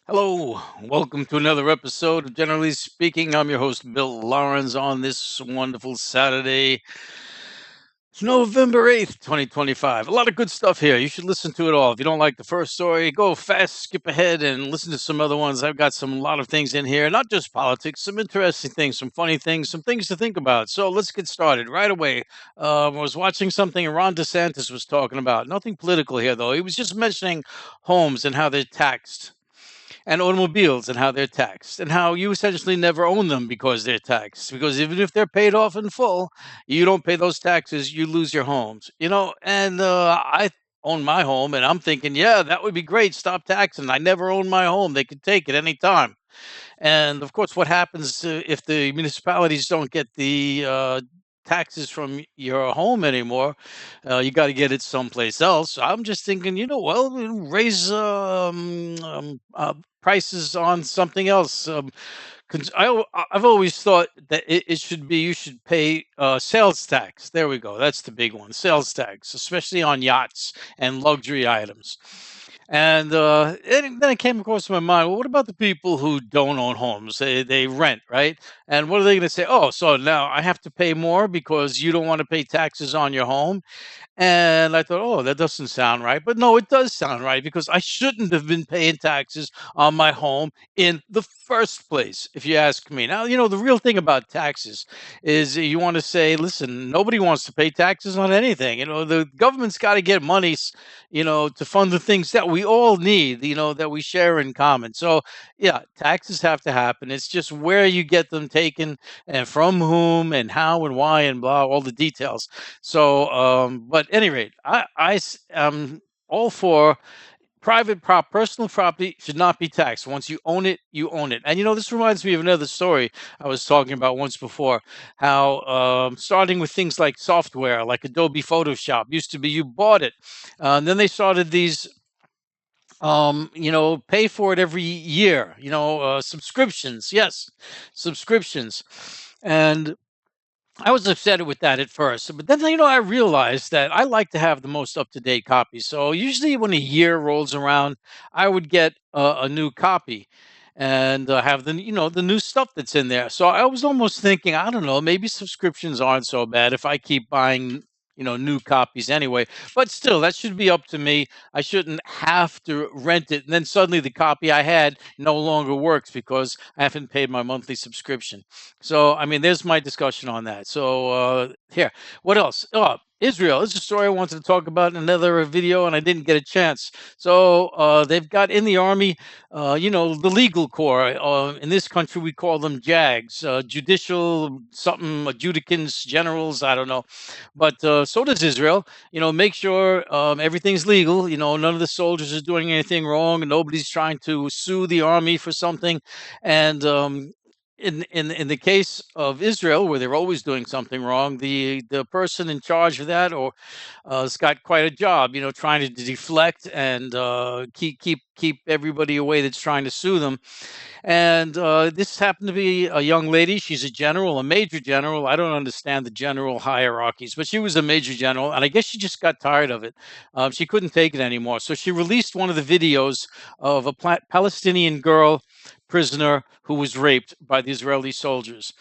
Hello, welcome to another episode of Generally Speaking. I'm your host, Bill Lawrence, on this wonderful Saturday. It's November 8th, 2025. A lot of good stuff here. You should listen to it all. If you don't like the first story, go fast, skip ahead, and listen to some other ones. I've got a lot of things in here, not just politics, some interesting things, some funny things, some things to think about. So let's get started right away. I was watching something Ron DeSantis was talking about. Nothing political here, though. He was just mentioning homes and how they're taxed and automobiles and how they're taxed and how you essentially never own them because they're taxed, because even if they're paid off in full, you don't pay those taxes, you lose your homes, and I own my home, and I'm thinking, yeah, that would be great, stop taxing. I never own my home, they could take it anytime. And of course, what happens if the municipalities don't get the taxes from your home anymore? You got to get it someplace else. I'm just thinking, well, raise prices on something else. I've always thought that it should be, you should pay sales tax. There we go. That's the big one, sales tax, especially on yachts and luxury items. And then it came across my mind, well, what about the people who don't own homes? They rent, right? And what are they going to say? Oh, so now I have to pay more because you don't want to pay taxes on your home? And I thought, oh, that doesn't sound right. But no, it does sound right, because I shouldn't have been paying taxes on my home in the first place, if you ask me. Now, the real thing about taxes is you want to say, listen, nobody wants to pay taxes on anything. The government's got to get money, to fund the things that we all need, that we share in common. So, yeah, taxes have to happen. It's just where you get them taken and from whom and how and why and blah, all the details. So, but at any rate, am all for personal property should not be taxed. Once you own it, you own it. And this reminds me of another story I was talking about once before. How starting with things like software, like Adobe Photoshop, used to be you bought it, and then they started these pay for it every year, subscriptions. Yes, subscriptions. And I was upset with that at first, but then I realized that I like to have the most up to date copy. So usually, when a year rolls around, I would get a new copy and have the new stuff that's in there. So I was almost thinking, I don't know, maybe subscriptions aren't so bad if I keep buying new copies anyway. But still, that should be up to me. I shouldn't have to rent it, and then suddenly the copy I had no longer works because I haven't paid my monthly subscription. So, I mean, there's my discussion on that. So, here, what else? Oh, Israel. This is a story I wanted to talk about in another video, and I didn't get a chance. So, they've got in the army, the legal corps. In this country, we call them JAGs, judicial something adjudicants, generals. I don't know, but so does Israel. Make sure everything's legal. None of the soldiers are doing anything wrong, and nobody's trying to sue the army for something. And in the case of Israel, where they're always doing something wrong, the person in charge of that, or has got quite a job, trying to deflect and keep everybody away that's trying to sue them. And this happened to be a young lady. She's a general, a major general. I don't understand the general hierarchies, but she was a major general, and I guess she just got tired of it. She couldn't take it anymore, so she released one of the videos of a Palestinian girl prisoner who was raped by the Israeli soldiers.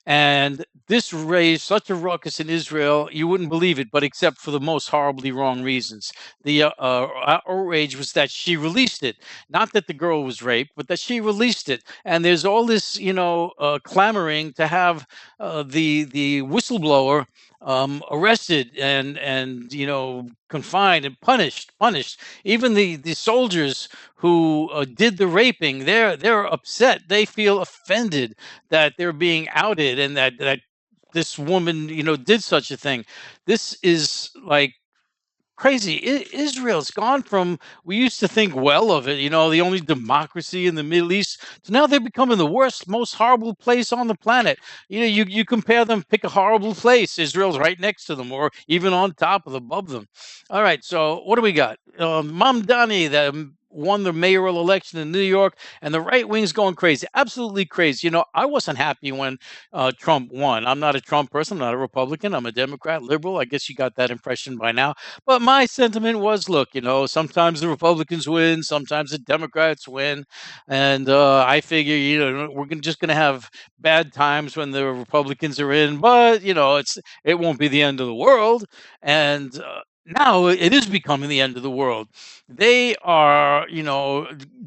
And this raised such a ruckus in Israel, you wouldn't believe it, but except for the most horribly wrong reasons. The outrage was that she released it. Not that the girl was raped, but that she released it. And there's all this, clamoring to have the whistleblower arrested and confined and punished. Even the soldiers who did the raping, they're upset. They feel offended that they're being outed and that this woman did such a thing. This is like crazy. Israel's gone from, we used to think well of it, the only democracy in the Middle East, to now they're becoming the worst, most horrible place on the planet. You compare them, pick a horrible place. Israel's right next to them, or even on top of them, above them. All right, so what do we got? Mamdani, the won the mayoral election in New York, and the right wing's going crazy, absolutely crazy. I wasn't happy when Trump won. I'm not a Trump person. I'm not a Republican. I'm a Democrat, liberal. I guess you got that impression by now. But my sentiment was, look, sometimes the Republicans win, sometimes the Democrats win, and I figure, we're just going to have bad times when the Republicans are in, but it won't be the end of the world. And now it is becoming the end of the world. They are,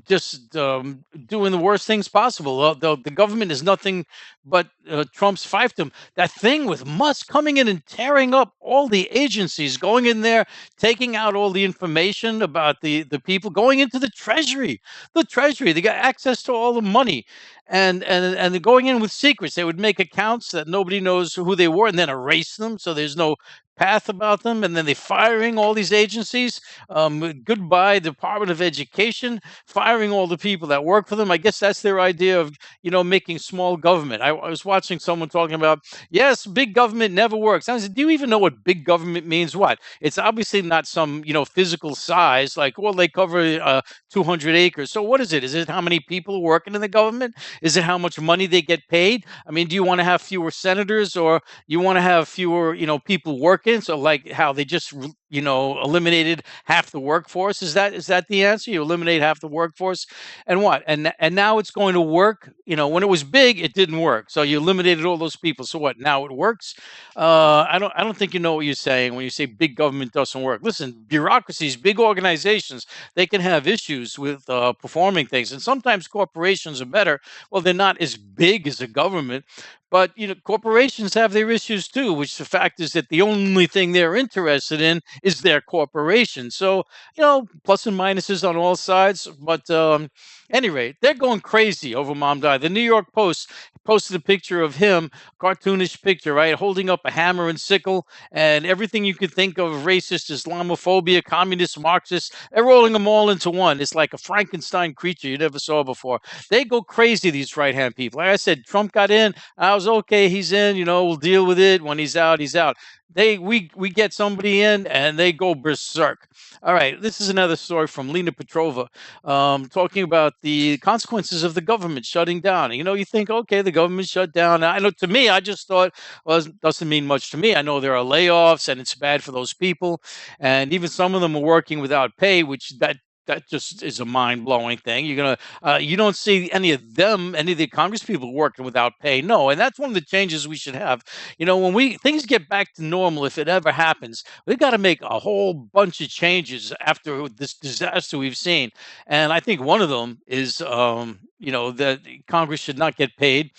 just doing the worst things possible. The government is nothing but Trump's fiefdom. That thing with Musk coming in and tearing up all the agencies, going in there, taking out all the information about the people, going into the Treasury. The Treasury, they got access to all the money. And they're going in with secrets. They would make accounts that nobody knows who they were and then erase them so there's no path about them. And then they're firing all these agencies. Goodbye, Department of Education, firing all the people that work for them. I guess that's their idea of, making small government. I was watching someone talking about, yes, big government never works. I said, do you even know what big government means? What? It's obviously not some, physical size, like, well, they cover 200 acres. So what is it? Is it how many people are working in the government? Is it how much money they get paid? I mean, do you want to have fewer senators, or you want to have fewer, people working? So like how they just, eliminated half the workforce. Is that the answer? You eliminate half the workforce, and what? And now it's going to work. When it was big, it didn't work. So you eliminated all those people. So what? Now it works. I don't think you know what you're saying when you say big government doesn't work. Listen, bureaucracies, big organizations, they can have issues with performing things, and sometimes corporations are better. Well, they're not as big as a government, but corporations have their issues too. Which the fact is that the only thing they're interested in is their corporation. So plus and minuses on all sides. But any rate, they're going crazy over Mom Died. The New York Post posted a picture of him, cartoonish picture, right, holding up a hammer and sickle, and everything you could think of racist, Islamophobia, communist, Marxist. They're rolling them all into one. It's like a Frankenstein creature you never saw before. They go crazy, these right hand people. Like I said, Trump got in. I was okay. He's in. We'll deal with it. When he's out, he's out. We get somebody in and they go berserk. All right, this is another story from Lena Petrova, talking about the consequences of the government shutting down. You think, okay, the government shut down. I know, to me, I just thought, well, it doesn't mean much to me. I know there are layoffs and it's bad for those people, and even some of them are working without pay, which that just is a mind-blowing thing. You don't see any of the Congress people working without pay. No, and that's one of the changes we should have. When things get back to normal, if it ever happens, we've got to make a whole bunch of changes after this disaster we've seen. And I think one of them is, that Congress should not get paid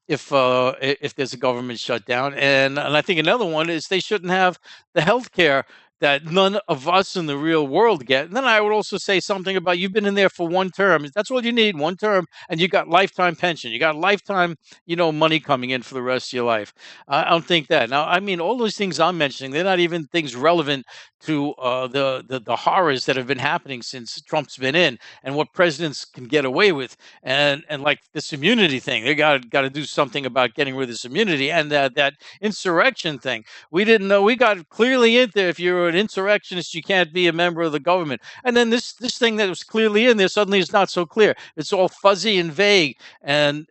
if there's a government shutdown. And I think another one is they shouldn't have the health care that none of us in the real world get. And then I would also say something about, you've been in there for one term. That's all you need, one term, and you got lifetime pension. You got lifetime, money coming in for the rest of your life. I don't think that. Now, I mean, all those things I'm mentioning, they're not even things relevant to the horrors that have been happening since Trump's been in, and what presidents can get away with, and like this immunity thing. They got to do something about getting rid of this immunity, and that insurrection thing. We didn't know. We got clearly in there. If you're an insurrectionist, you can't be a member of the government. And then this thing that was clearly in there suddenly is not so clear. It's all fuzzy and vague, and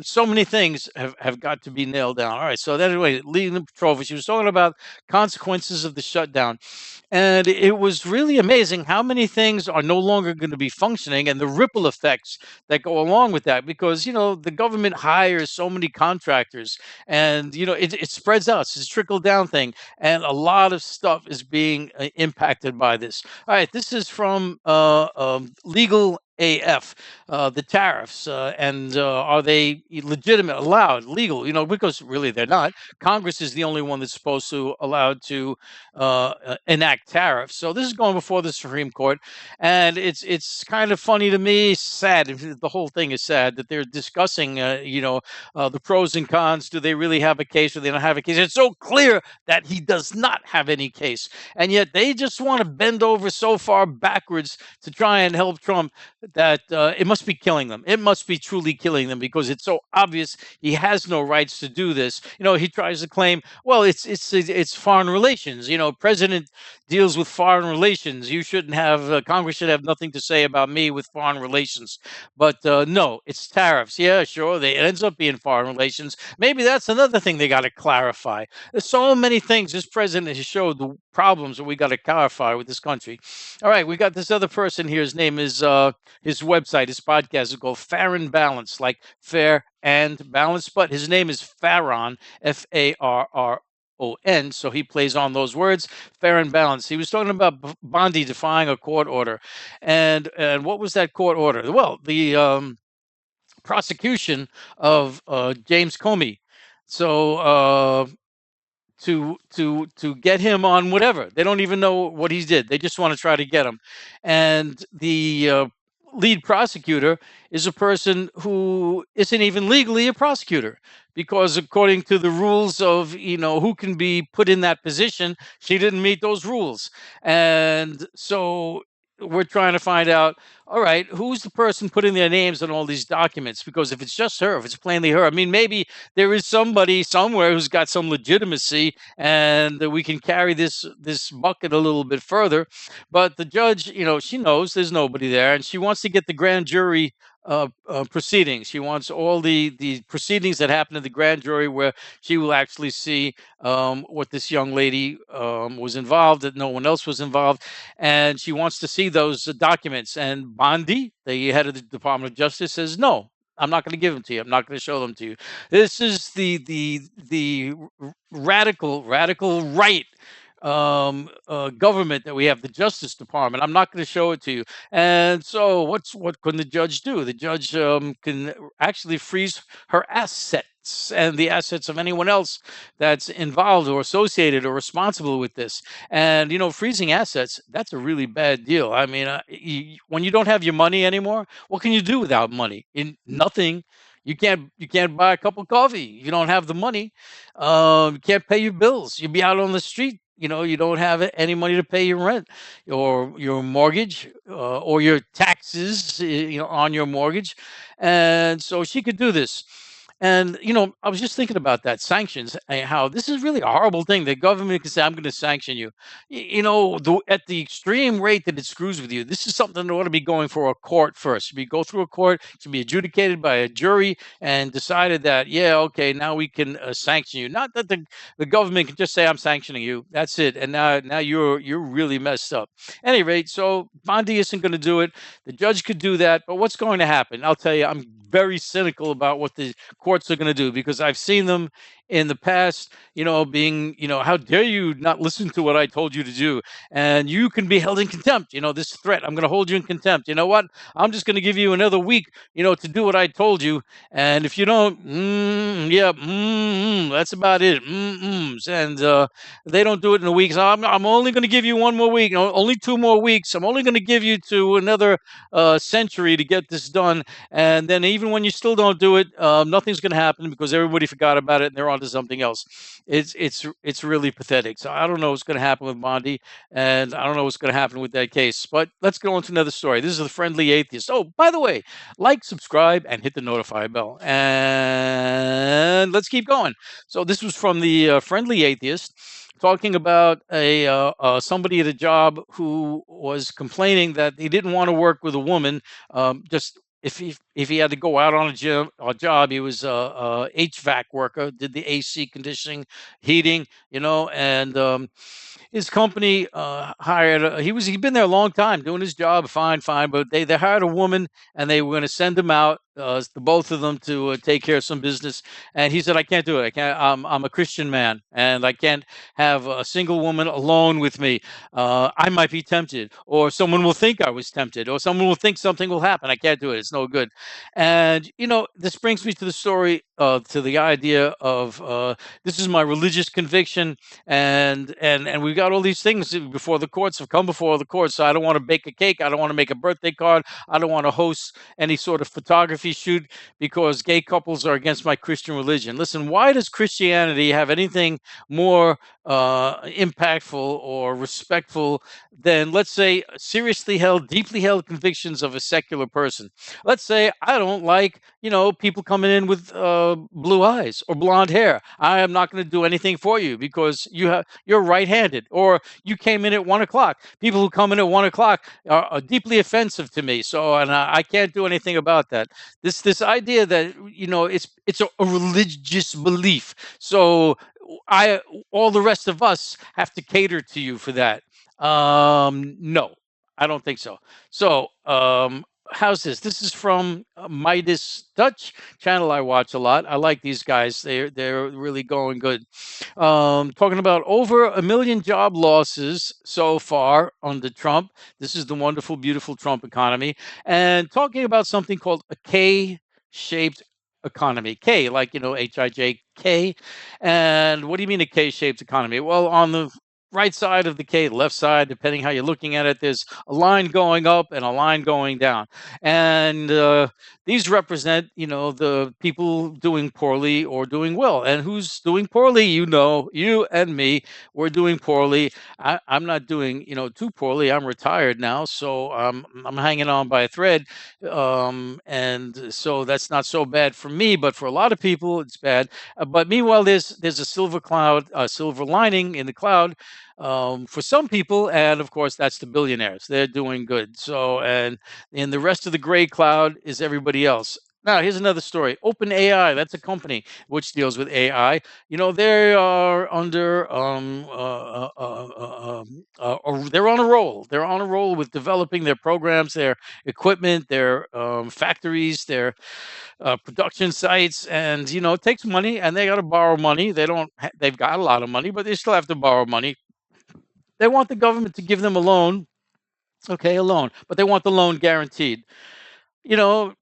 so many things have got to be nailed down. All right. So anyway, Lena Petrova, she was talking about consequences of the shutdown, and it was really amazing how many things are no longer going to be functioning, and the ripple effects that go along with that. Because the government hires so many contractors, and it spreads out. It's a trickle down thing, and a lot of stuff is being impacted by this. All right, this is from Legal AF, the tariffs, and are they legitimate, allowed, legal? Because really they're not. Congress is the only one that's supposed to allowed to enact tariffs. So this is going before the Supreme Court, and it's kind of funny to me, sad. The whole thing is sad that they're discussing, the pros and cons. Do they really have a case, or they don't have a case? It's so clear that he does not have any case, and yet they just want to bend over so far backwards to try and help Trump. that it must be killing them. It must be truly killing them because it's so obvious he has no rights to do this. He tries to claim, well, it's foreign relations. President deals with foreign relations. You shouldn't have Congress should have nothing to say about me with foreign relations. But no, it's tariffs. Yeah, sure. It ends up being foreign relations. Maybe that's another thing they got to clarify. There's so many things this president has showed the problems that we got to clarify with this country. All right, we got this other person here. His name is his website, his podcast is called Fair and Balance, like fair and balanced, but his name is Farron, Farron. So he plays on those words, fair and balanced. He was talking about Bondi defying a court order, and what was that court order? Well, the prosecution of James Comey. So to get him on whatever. They don't even know what he did. They just want to try to get him. And the lead prosecutor is a person who isn't even legally a prosecutor because according to the rules of who can be put in that position, she didn't meet those rules. And so we're trying to find out, all right, who's the person putting their names on all these documents? Because if it's just her, if it's plainly her, I mean, maybe there is somebody somewhere who's got some legitimacy, and we can carry this bucket a little bit further. But the judge, she knows there's nobody there, and she wants to get the grand jury proceedings. She wants all the proceedings that happen in the grand jury where she will actually see what this young lady was involved, that no one else was involved, and she wants to see those documents. And Bondi, the head of the Department of Justice, says no. I'm not going to give them to you. I'm not going to show them to you. This is the radical right government that we have, the Justice Department. I'm not going to show it to you. And so, what can the judge do? The judge can actually freeze her assets and the assets of anyone else that's involved or associated or responsible with this. And freezing assets, that's a really bad deal. I mean, when you don't have your money anymore, what can you do without money? Nothing. You can't buy a cup of coffee. You don't have the money. You can't pay your bills. You'll be out on the street. You don't have any money to pay your rent or your mortgage or your taxes, on your mortgage. And so she could do this. And I was just thinking about that sanctions, how this is really a horrible thing. The government can say, "I'm going to sanction you," at the extreme rate that it screws with you. This is something that ought to be going for a court first. Should be go through a court, should be adjudicated by a jury, and decided that, yeah, okay, now we can sanction you. Not that the government can just say, "I'm sanctioning you." That's it, and now you're really messed up. At any rate, so Bondi isn't going to do it. The judge could do that, but what's going to happen? I'll tell you, I'm very cynical about what the courts are going to do because I've seen them in the past, being, how dare you not listen to what I told you to do? And you can be held in contempt. This threat, I'm going to hold you in contempt. You know what? I'm just going to give you another week, to do what I told you. And if you don't, that's about it. And they don't do it in a week. So I'm only going to give you one more week, only 2 more weeks. I'm only going to give you to another century to get this done. And then even when you still don't do it, nothing's going to happen because everybody forgot about it and they're on to something else. It's really pathetic. So I don't know what's going to happen with Bondi, and I don't know what's going to happen with that case. But let's go on to another story. This is the Friendly Atheist. Oh, by the way, like, subscribe, and hit the notify bell. And let's keep going. So this was from the Friendly Atheist, talking about somebody at a job who was complaining that he didn't want to work with a woman. Just if he had to go out on a job, he was a HVAC worker, did the AC conditioning, heating, and his company hired. He'd been there a long time doing his job, fine, but they hired a woman and they were going to send him out, the both of them, to take care of some business. And he said, "I can't do it. I can't. I'm a Christian man, and I can't have a single woman alone with me. I might be tempted, or someone will think I was tempted, or someone will think something will happen. I can't do it. It's no good." And this brings me to the story, to the idea of this is my religious conviction, and we've got all these things before the courts, have come before the courts. So I don't want to bake a cake. I don't want to make a birthday card. I don't want to host any sort of photography shoot because gay couples are against my Christian religion. Listen, why does Christianity have anything more impactful or respectful than, let's say, seriously held, deeply held convictions of a secular person. Let's say I don't like, people coming in with blue eyes or blonde hair. I am not going to do anything for you because you're right-handed, or you came in at 1 o'clock. People who come in at 1 o'clock are deeply offensive to me. So, and I can't do anything about that. This idea that it's a religious belief. So I all the rest of us have to cater to you for that. No, I don't think so. So, how's this? This is from Midas Dutch channel. I watch a lot. I like these guys. They're really going good. Talking about over 1 million job losses so far under Trump. This is the wonderful, beautiful Trump economy, and talking about something called a K-shaped economy. K, like HIJK. And what do you mean a K-shaped economy? Well, on the right side of the K, left side, depending how you're looking at it, there's a line going up and a line going down. And these represent, the people doing poorly or doing well. And who's doing poorly? You and me, we're doing poorly. I'm not doing, too poorly. I'm retired now, so I'm hanging on by a thread. And so that's not so bad for me, but for a lot of people, it's bad. But meanwhile, there's a silver lining in the cloud for some people, and of course, that's the billionaires. They're doing good. So, and in the rest of the gray cloud is everybody else. Now, here's another story. OpenAI, that's a company which deals with AI. They are under, they're on a roll. They're on a roll with developing their programs, their equipment, their factories, their production sites, and it takes money, and they got to borrow money. They've got a lot of money, but they still have to borrow money. They want the government to give them a loan, okay, a loan, but they want the loan guaranteed. You know,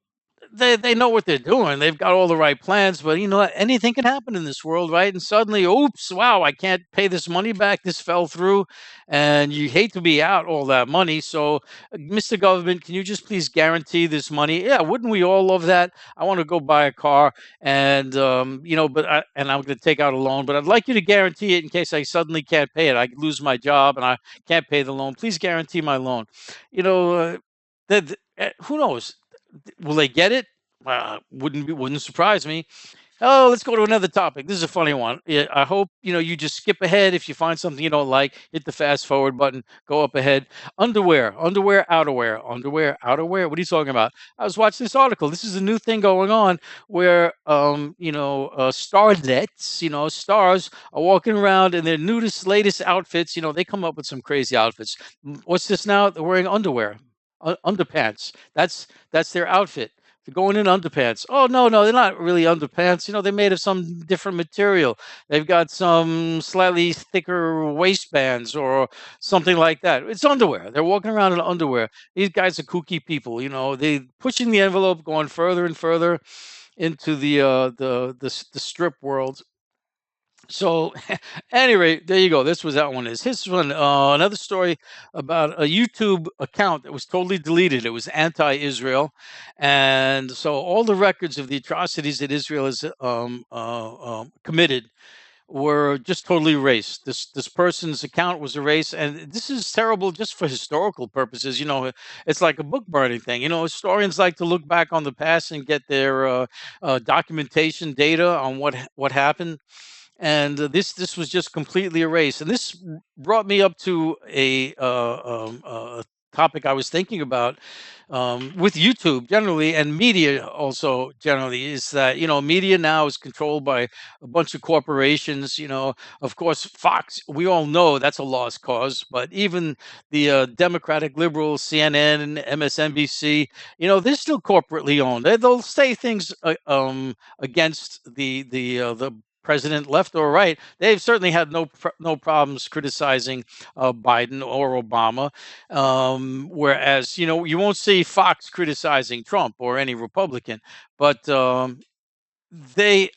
they know what they're doing. They've got all the right plans, but anything can happen in this world, right? And suddenly, oops, wow, I can't pay this money back. This fell through, and you hate to be out all that money. So, Mr. Government, can you just please guarantee this money? Yeah, wouldn't we all love that? I want to go buy a car, and and I'm going to take out a loan, but I'd like you to guarantee it in case I suddenly can't pay it. I lose my job and I can't pay the loan. Please guarantee my loan. You know, who knows? Will they get it? Wouldn't surprise me. Oh, let's go to another topic. This is a funny one. Yeah, I hope you just skip ahead if you find something you don't like. Hit the fast forward button. Go up ahead. Underwear, outerwear. What are you talking about? I was watching this article. This is a new thing going on where starlets, stars are walking around in their newest, latest outfits. They come up with some crazy outfits. What's this now? They're wearing underwear, underpants. That's their outfit. They're going in underpants. Oh no, they're not really underpants. They're made of some different material. They've got some slightly thicker waistbands or something like that. It's underwear. They're walking around in underwear. These guys are kooky people. They pushing the envelope, going further and further into the strip world. So, anyway, there you go. This was that one. His one. Another story about a YouTube account that was totally deleted. It was anti-Israel, and so all the records of the atrocities that Israel has committed were just totally erased. This person's account was erased, and this is terrible just for historical purposes. It's like a book burning thing. Historians like to look back on the past and get their documentation data on what happened, and this was just completely erased. And this brought me up to a topic I was thinking about with YouTube generally and media also generally, is that media now is controlled by a bunch of corporations. Of course, Fox, we all know that's a lost cause, but even the Democratic liberals, CNN and MSNBC, they're still corporately owned. They'll say things against the president, left or right. They've certainly had no problems criticizing Biden or Obama. Whereas you won't see Fox criticizing Trump or any Republican, but they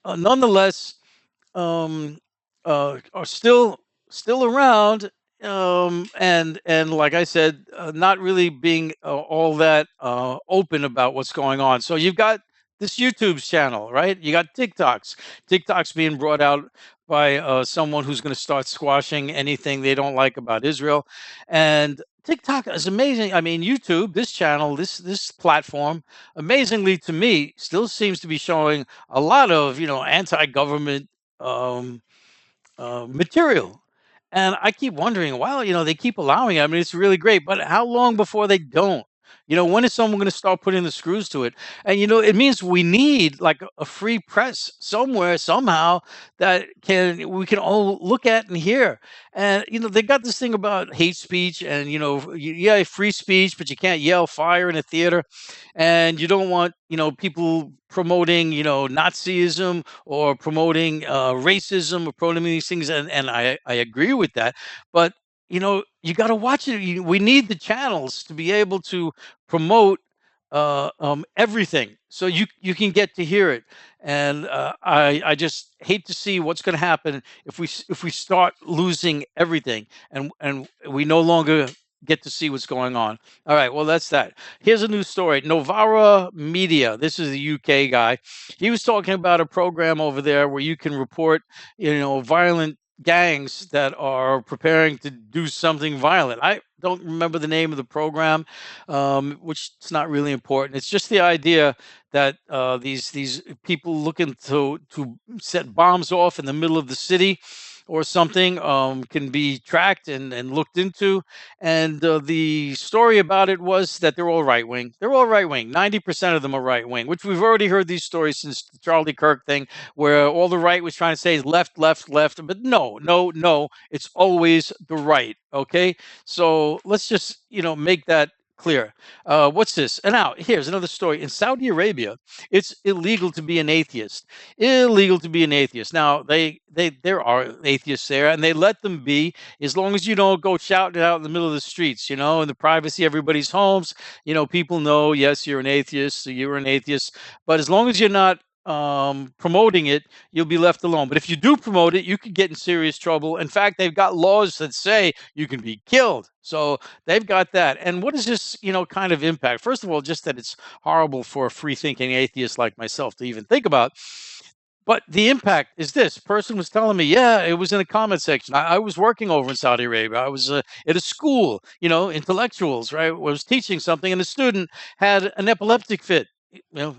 nonetheless are still around. And like I said, not really being all that open about what's going on. So you've got this YouTube's channel, right? You got TikToks being brought out by someone who's going to start squashing anything they don't like about Israel. And TikTok is amazing. I mean, YouTube, this channel, this platform, amazingly to me, still seems to be showing a lot of anti-government um, material. And I keep wondering, well, they keep allowing it. I mean, it's really great, but how long before they don't? When is someone going to start putting the screws to it? And it means we need like a free press somewhere, somehow, that we can all look at and hear. And they got this thing about hate speech, and yeah, free speech, but you can't yell fire in a theater, and you don't want people promoting Nazism or promoting racism or promoting these things, and I agree with that. But you got to watch it. We need the channels to be able to promote everything, so you can get to hear it. And I just hate to see what's going to happen if we start losing everything, and we no longer get to see what's going on. All right, well, that's that. Here's a new story. Novara Media. This is a UK guy. He was talking about a program over there where you can report, violent gangs that are preparing to do something violent. I don't remember the name of the program, which is not really important. It's just the idea that these people looking to set bombs off in the middle of the city or something can be tracked and looked into. And the story about it was that they're all right wing. They're all right wing. 90% of them are right wing, which we've already heard these stories since the Charlie Kirk thing, where all the right was trying to say is left, left, left. But no, no, no. It's always the right. Okay. So let's just, make that clear. What's this? And now here's another story. In Saudi Arabia, it's illegal to be an atheist. Illegal to be an atheist. Now there are atheists there, and they let them be as long as you don't go shouting it out in the middle of the streets. In the privacy of everybody's homes. People know, yes, you're an atheist, so you're an atheist. But as long as you're not promoting it, you'll be left alone. But if you do promote it, you could get in serious trouble. In fact, they've got laws that say you can be killed. So they've got that. And what is this, kind of impact? First of all, just that it's horrible for a free thinking atheist like myself to even think about. But the impact is this person was telling me, yeah, it was in a comment section. I was working over in Saudi Arabia. I was at a school, intellectuals, right? I was teaching something, and a student had an epileptic fit,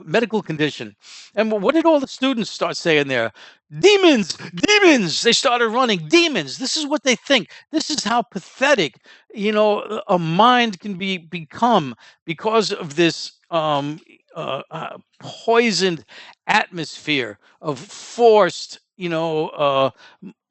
medical condition. And what did all the students start saying there? Demons, demons. They started running. Demons. This is what they think. This is how pathetic, a mind can become because of this poisoned atmosphere of forced,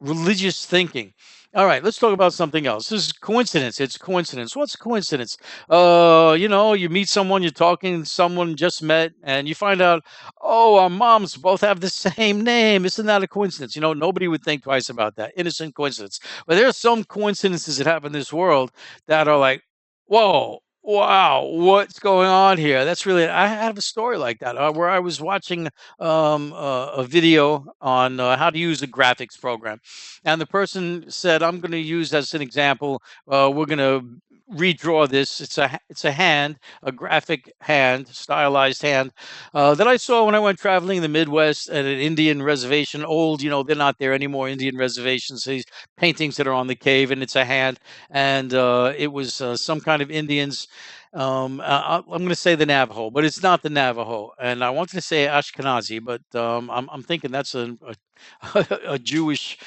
religious thinking. All right, let's talk about something else. This is coincidence. It's coincidence. What's coincidence? You meet someone, you're talking to someone just met, and you find out, oh, our moms both have the same name. Isn't that a coincidence? Nobody would think twice about that. Innocent coincidence. But there are some coincidences that happen in this world that are like, whoa, wow, what's going on here? That's really, I have a story like that where I was watching a video on how to use a graphics program. And the person said, I'm going to use as an example, we're going to redraw this. It's a hand, a graphic hand, stylized hand that I saw when I went traveling in the Midwest at an Indian reservation. Old, they're not there anymore. Indian reservations. These paintings that are on the cave, and it's a hand, and it was some kind of Indians. I'm going to say the Navajo, but it's not the Navajo. And I wanted to say Ashkenazi, but I'm thinking that's a Jewish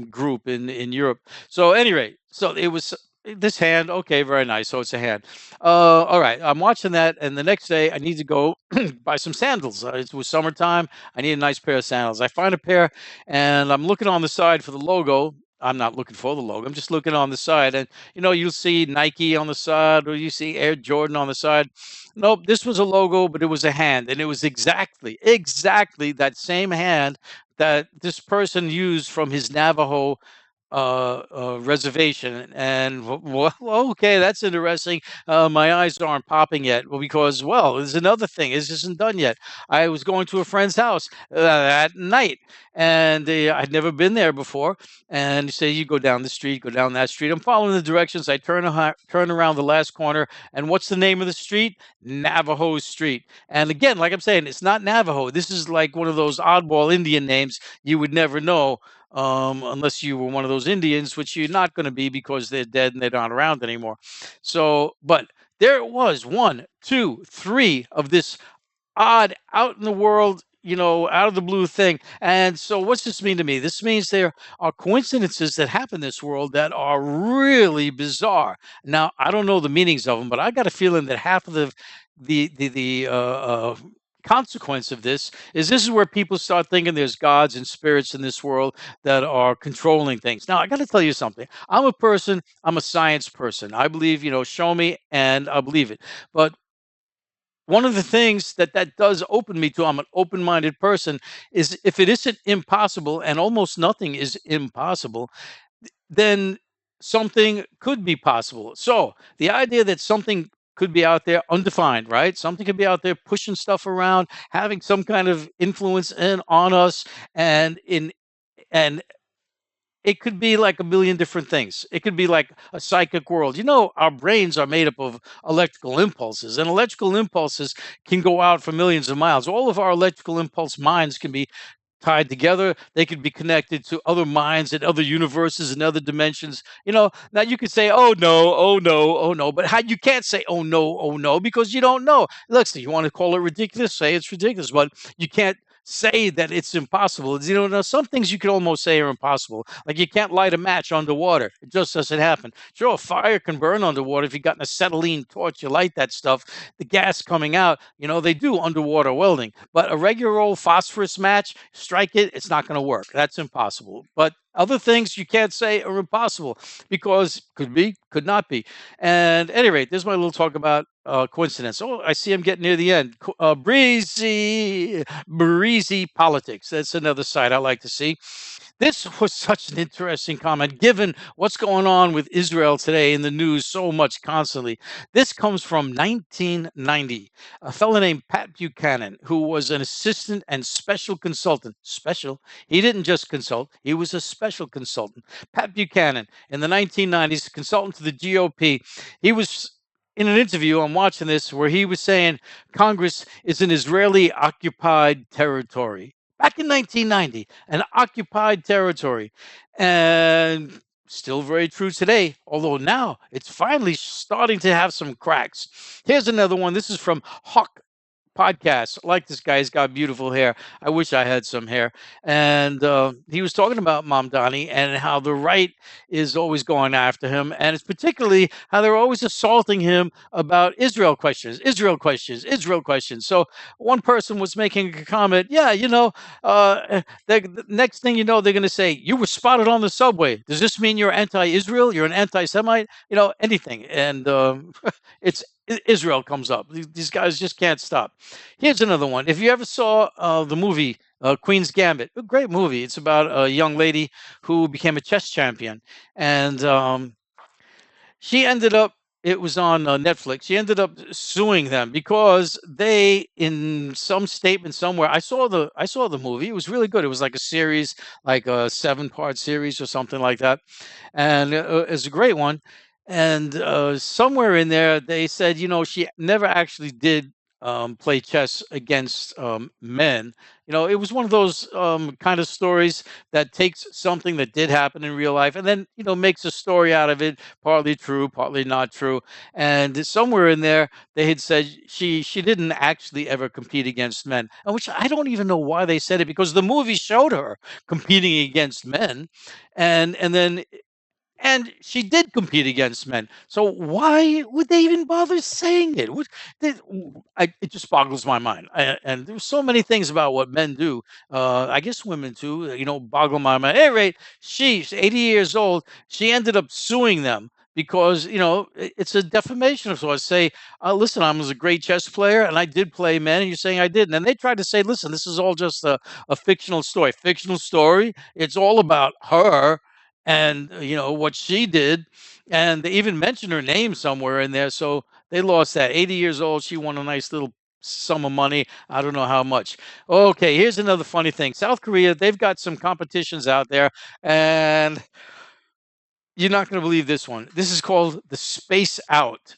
group in Europe. So anyway, so it was this hand. Okay, very nice. So it's a hand. All right, I'm watching that, and the next day I need to go buy some sandals. It was summertime. I need a nice pair of sandals. I find a pair, and I'm looking on the side for the logo. I'm not looking for the logo. I'm just looking on the side, and you'll see Nike on the side, or you see Air Jordan on the side. Nope, this was a logo, but it was a hand, and it was exactly that same hand that this person used from his Navajo reservation. And well, okay, that's interesting. My eyes aren't popping yet. Well, because, well, there's another thing. This isn't done yet. I was going to a friend's house at night, and I'd never been there before. And say you go down the street, go down that street. I'm following the directions. I turn around the last corner, and what's the name of the street? Navajo Street. And again, like I'm saying, it's not Navajo. This is like one of those oddball Indian names you would never know unless you were one of those Indians, which you're not going to be because they're dead and they're not around anymore. So, but there it was, one, two, three of this odd, out in the world, out of the blue thing. And so, what's this mean to me? This means there are coincidences that happen in this world that are really bizarre. Now, I don't know the meanings of them, but I got a feeling that half of the consequence of this is where people start thinking there's gods and spirits in this world that are controlling things. Now, I got to tell you something. I'm a science person. I believe, show me and I believe it. But one of the things that does open me to, I'm an open-minded person, is if it isn't impossible, and almost nothing is impossible, then something could be possible. So the idea that something could be out there undefined, right? Something could be out there pushing stuff around, having some kind of influence on us, and it could be like a million different things. It could be like a psychic world. Our brains are made up of electrical impulses, and electrical impulses can go out for millions of miles. All of our electrical impulse minds can be tied together. They could be connected to other minds and other universes and other dimensions. Now you could say, "Oh no, oh no, oh no," but how you can't say, oh no," because you don't know. Look, so you want to call it ridiculous, say it's ridiculous, but you can't say that it's impossible. Now some things you can almost say are impossible. Like you can't light a match underwater. It just doesn't happen. Sure, fire can burn underwater if you got an acetylene torch, you light that stuff, the gas coming out, they do underwater welding. But a regular old phosphorus match, strike it, it's not going to work. That's impossible. But other things you can't say are impossible because could be, could not be. And at any rate, there's my little talk about coincidence. Oh, I see I'm getting near the end. Breezy politics. That's another side I like to see. This was such an interesting comment, given what's going on with Israel today in the news so much constantly. This comes from 1990. A fellow named Pat Buchanan, who was an assistant and special consultant. Special. He didn't just consult, he was a special consultant. Pat Buchanan, in the 1990s, consultant to the GOP. He was in an interview, I'm watching this, where he was saying Congress is an Israeli occupied territory. Back in 1990, an occupied territory. And still very true today, although now it's finally starting to have some cracks. Here's another one. This is from Hawk Podcast. I like this guy. He's got beautiful hair. I wish I had some hair. And he was talking about Mamdani and how the right is always going after him. And it's particularly how they're always assaulting him about Israel questions, Israel questions, Israel questions. So one person was making a comment, yeah, the next thing you know, they're going to say, you were spotted on the subway. Does this mean you're anti-Israel? You're an anti-Semite? Anything. And it's Israel comes up. These guys just can't stop. Here's another one. If you ever saw the movie Queen's Gambit, a great movie. It's about a young lady who became a chess champion, and she ended up. It was on Netflix. She ended up suing them because they, in some statement somewhere, I saw the movie. It was really good. It was like a series, like a 7-part series or something like that, and it's a great one. And somewhere in there, they said, she never actually did play chess against men. It was one of those kind of stories that takes something that did happen in real life and then, makes a story out of it, partly true, partly not true. And somewhere in there, they had said she didn't actually ever compete against men, and which I don't even know why they said it because the movie showed her competing against men, and she did compete against men. So why would they even bother saying it? It just boggles my mind. And there's so many things about what men do. I guess women too, boggle my mind. At any rate, she's 80 years old. She ended up suing them because, it's a defamation of sorts. Say, listen, I was a great chess player and I did play men, and you're saying I didn't. And they tried to say, listen, this is all just a fictional story. Fictional story. It's all about her and what she did, and they even mentioned her name somewhere in there, so they lost that. 80 years old, she won a nice little sum of money. I don't know how much. Okay, here's another funny thing. South Korea, they've got some competitions out there, and you're not going to believe this one. This is called the Space Out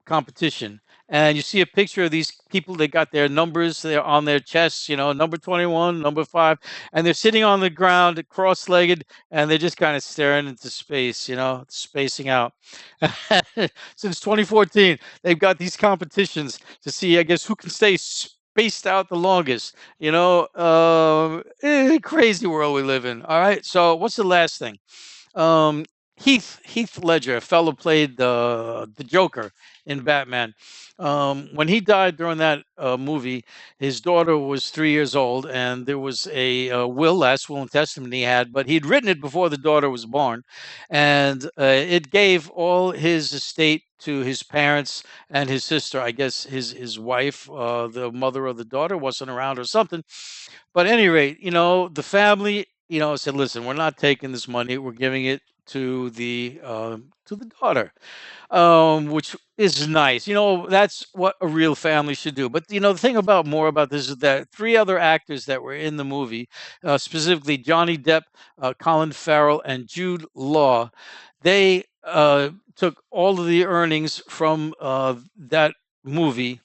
competition. and you see a picture of these people. They got their numbers there on their chests, number 21, number 5, and they're sitting on the ground, cross-legged, and they're just kind of staring into space, spacing out. Since 2014, they've got these competitions to see, I guess, who can stay spaced out the longest. Crazy world we live in. All right. So, what's the last thing? Um, Heath Ledger, a fellow played the Joker in Batman. When he died during that movie, his daughter was 3 years old, and there was a last will and testament he had, but he'd written it before the daughter was born, and it gave all his estate to his parents and his sister. I guess his wife, the mother of the daughter, wasn't around or something. But at any rate, the family, said, "Listen, we're not taking this money. We're giving it to the daughter," which is nice. That's what a real family should do. But the thing more about this is that three other actors that were in the movie, specifically Johnny Depp, Colin Farrell, and Jude Law, they took all of the earnings from that movie,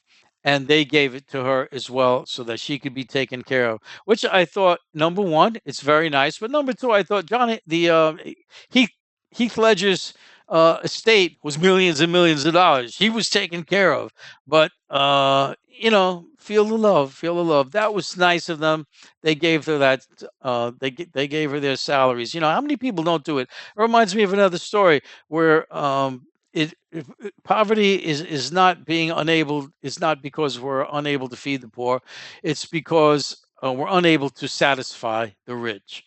and they gave it to her as well so that she could be taken care of, which I thought, number one, it's very nice, but number two, I thought Heath Heath Ledger's estate was millions and millions of dollars. He was taken care of, but feel the love, feel the love. That was nice of them. They gave her that. They gave her their salaries. How many people don't do it? It reminds me of another story where poverty is not being unable. It's not because we're unable to feed the poor. It's because we're unable to satisfy the rich.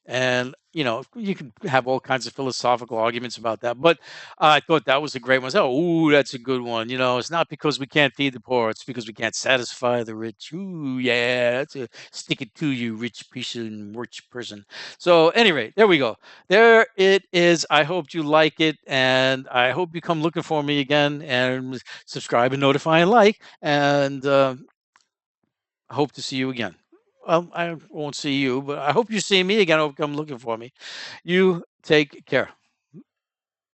And you can have all kinds of philosophical arguments about that, but I thought that was a great one. So, ooh, that's a good one. It's not because we can't feed the poor; it's because we can't satisfy the rich. Ooh, yeah, that's a stick it to you, rich person. So, anyway, there we go. There it is. I hope you like it, and I hope you come looking for me again and subscribe and notify and like. And I hope to see you again. Well, I won't see you, but I hope you see me again. I hope you come looking for me. You take care.